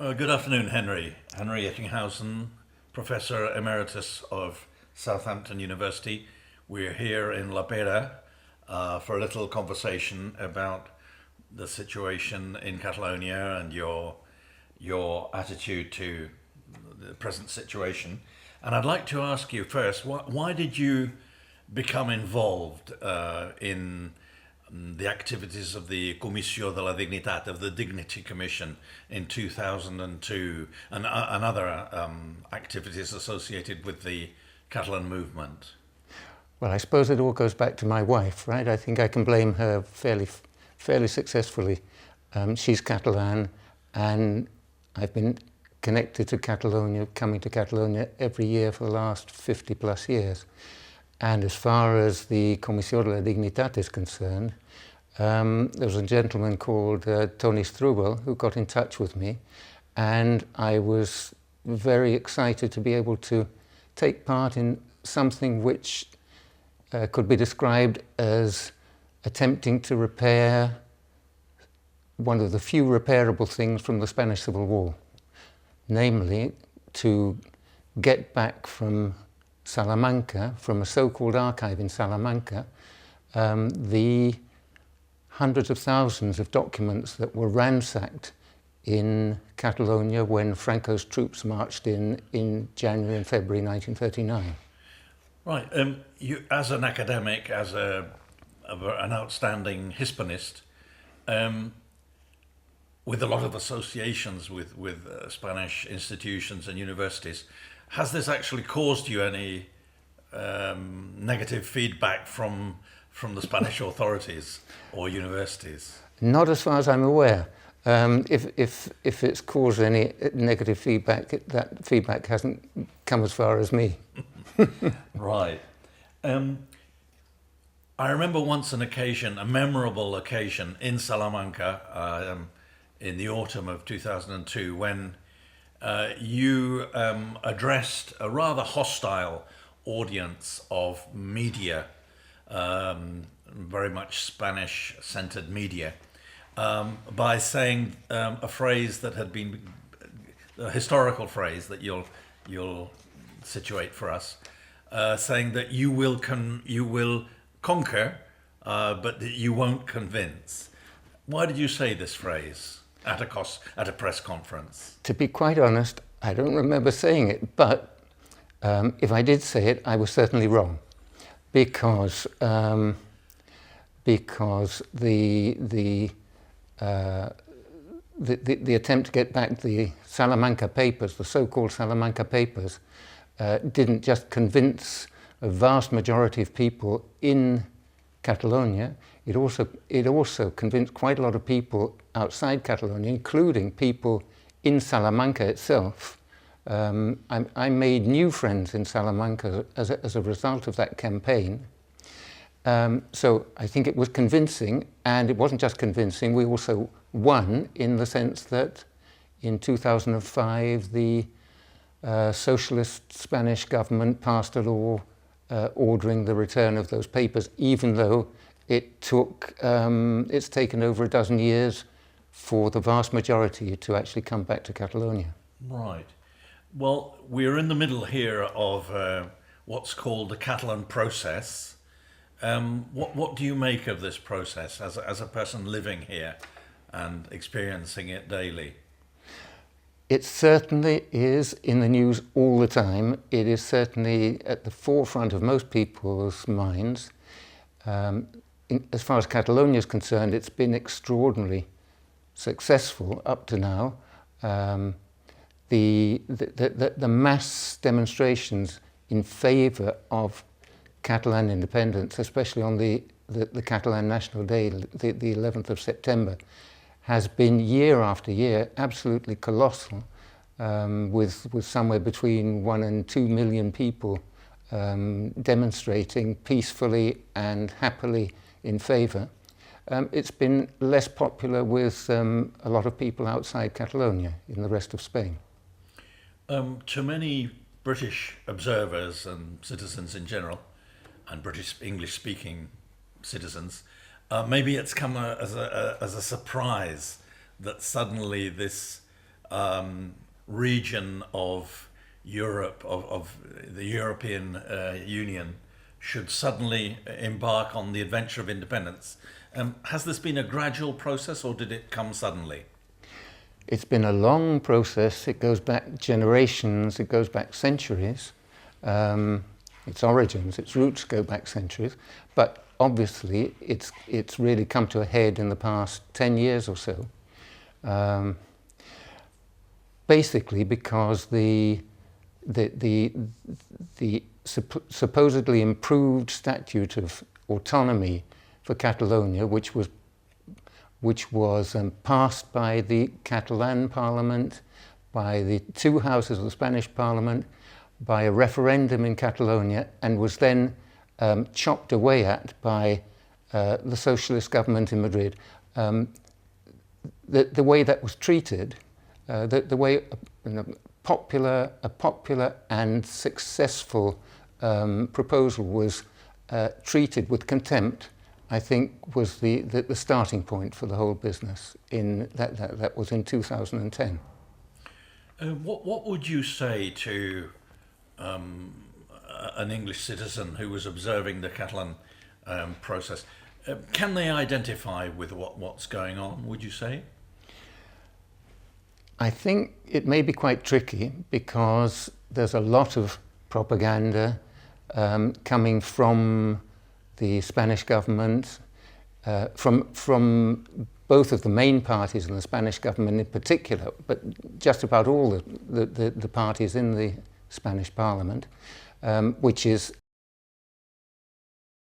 Good afternoon, Henry. Henry Ettinghausen, Professor Emeritus of Southampton University. We're here in La Pera for a little conversation about the situation in Catalonia and your attitude to the present situation. And I'd like to ask you first, why did you become involved in the activities of the Comissió de la Dignitat, of the Dignity Commission in 2002, and other activities associated with the Catalan movement? Well, I suppose it all goes back to my wife, right? I think I can blame her fairly successfully. She's Catalan, and I've been connected to Catalonia, coming to Catalonia every year for the last 50 plus years. And as far as the Comissió de la Dignitat is concerned, there was a gentleman called Tony Strubel who got in touch with me, and I was very excited to be able to take part in something which could be described as attempting to repair one of the few repairable things from the Spanish Civil War, namely to get back from Salamanca, from a so-called archive in Salamanca, the hundreds of thousands of documents that were ransacked in Catalonia when Franco's troops marched in January and February 1939. Right. You, as an academic, as an outstanding Hispanist, with a lot of associations with Spanish institutions and universities, has this actually caused you any negative feedback from the Spanish authorities or universities? Not as far as I'm aware. If it's caused any negative feedback, that feedback hasn't come as far as me. Right. I remember once an occasion, a memorable occasion in Salamanca in the autumn of 2002 when you addressed a rather hostile audience of media, very much Spanish-centered media, by saying a phrase that had been a historical phrase that you'll situate for us, saying that you will conquer, but that you won't convince. Why did you say this phrase at a press conference? To be quite honest, I don't remember saying it, but if I did say it, I was certainly wrong, because the attempt to get back the Salamanca papers, the so-called Salamanca papers, didn't just convince a vast majority of people in Catalonia. It also convinced quite a lot of people outside Catalonia, including people in Salamanca itself. I made new friends in Salamanca as a result of that campaign. So I think it was convincing, and it wasn't just convincing, we also won in the sense that in 2005 the socialist Spanish government passed a law ordering the return of those papers, even though it's taken over a dozen years for the vast majority to actually come back to Catalonia. Right. Well, we're in the middle here of what's called the Catalan process. What do you make of this process as a person living here and experiencing it daily? It certainly is in the news all the time. It is certainly at the forefront of most people's minds. As far as Catalonia is concerned, it's been extraordinarily successful up to now. The mass demonstrations in favour of Catalan independence, especially on the Catalan National Day, the 11th of September, has been year after year absolutely colossal, with somewhere between 1 and 2 million people demonstrating peacefully and happily in favour. It's been less popular with a lot of people outside Catalonia in the rest of Spain. To many British observers and citizens in general, and British English-speaking citizens, maybe it's come as a surprise that suddenly this region of Europe, of the European Union, should suddenly embark on the adventure of independence. Has this been a gradual process, or did it come suddenly? It's been a long process. It goes back generations, it goes back centuries. Its origins, its roots go back centuries, but obviously it's really come to a head in the past 10 years or so. Basically because the supposedly improved statute of autonomy for Catalonia, which was passed by the Catalan Parliament, by the two houses of the Spanish Parliament, by a referendum in Catalonia, and was then chopped away at by the socialist government in Madrid. The way that was treated, the way a popular and successful proposal was treated with contempt, I think was the starting point for the whole business. That was in 2010. What would you say to an English citizen who was observing the Catalan process? Can they identify with what's going on, would you say? I think it may be quite tricky because there's a lot of propaganda coming from the Spanish government, from both of the main parties in the Spanish government in particular, but just about all the parties in the Spanish Parliament, which is